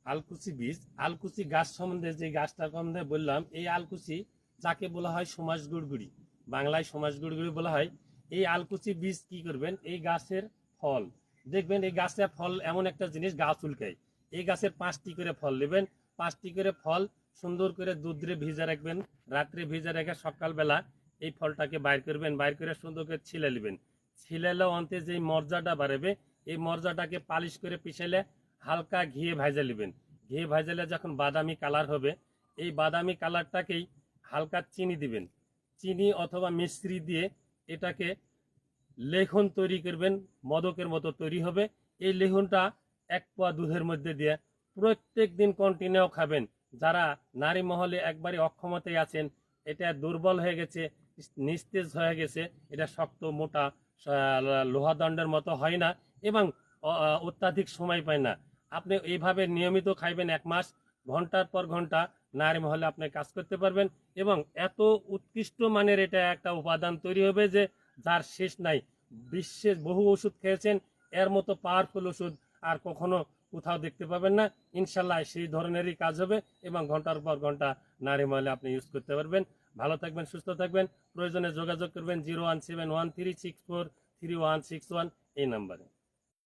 আলকুচি বীজ, আলকুচি গাছ সম্বন্ধে যে গাছটার সম্বন্ধে বললাম, এই আলকুচি যাকে বলা হয় সমাজ গুড়গুড়ি, বাংলায় সমাজ গুড়গুড়ি বলা হয়। এই আলকুচি বীজ কি করবেন, এই গাছের ফল দেখবেন, এই গাছের ফল এমন একটা জিনিস, গাছ চুলকায়। এই গাছের 5টি করে ফল নেবেন, 5টি করে ফল সুন্দর করে দুধে ভিজে রাখবেন, রাত্রে ভিজে রেখে সকালবেলা এই ফলটাকে বাইর করবেন, বাইর করে সুন্দর করে ছিলে নেবেন। ছিলেলে অন্তে যে মর্যাটা বাড়বে, এই মর্যাটাকে পালিশ করে পিছালে হালকা ঘিয়ে ভাজা নেবেন। ঘিয়ে ভাজালে যখন বাদামি কালার হবে, এই বাদামি কালারটাকেই হালকা চিনি দিবেন, চিনি অথবা মিশ্রি দিয়ে এটাকে লেখন তৈরি করবেন, মদকের মতো তৈরি হবে। এই লেখনটা 1 পোয়া দুধের মধ্যে দিয়ে প্রত্যেক দিন কন্টিনিউ খাবেন। যারা নারী মহলে একবারে অক্ষমতায় আছেন, এটা দুর্বল হয়ে গেছে, নিস্তেজ হয়ে গেছে, এটা শক্ত মোটা লোহাদণ্ডের মতো হয় না এবং অত্যাধিক সময় পায় না, আপনি এইভাবে নিয়মিত খাইবেন 1 মাস, ঘন্টার পর ঘন্টা নারী মহলে আপনি কাজ করতে পারবেন এবং এত উৎকৃষ্ট মানের এটা একটা উপাদান তৈরি হবে যে যার শেষ নাই। বিশ্বে বহু ওষুধ খেয়েছেন, এর মতো পাওয়ারফুল ওষুধ আর কখনো কোথাও দেখতে পাবেন না। ইনশাল্লাহ সেই ধরনেরই কাজ হবে এবং ঘন্টার পর ঘন্টা নারী মহলে আপনি ইউজ করতে পারবেন। ভালো থাকবেন, সুস্থ থাকবেন। প্রয়োজনে যোগাযোগ করবেন 01713643161 এই নাম্বারে।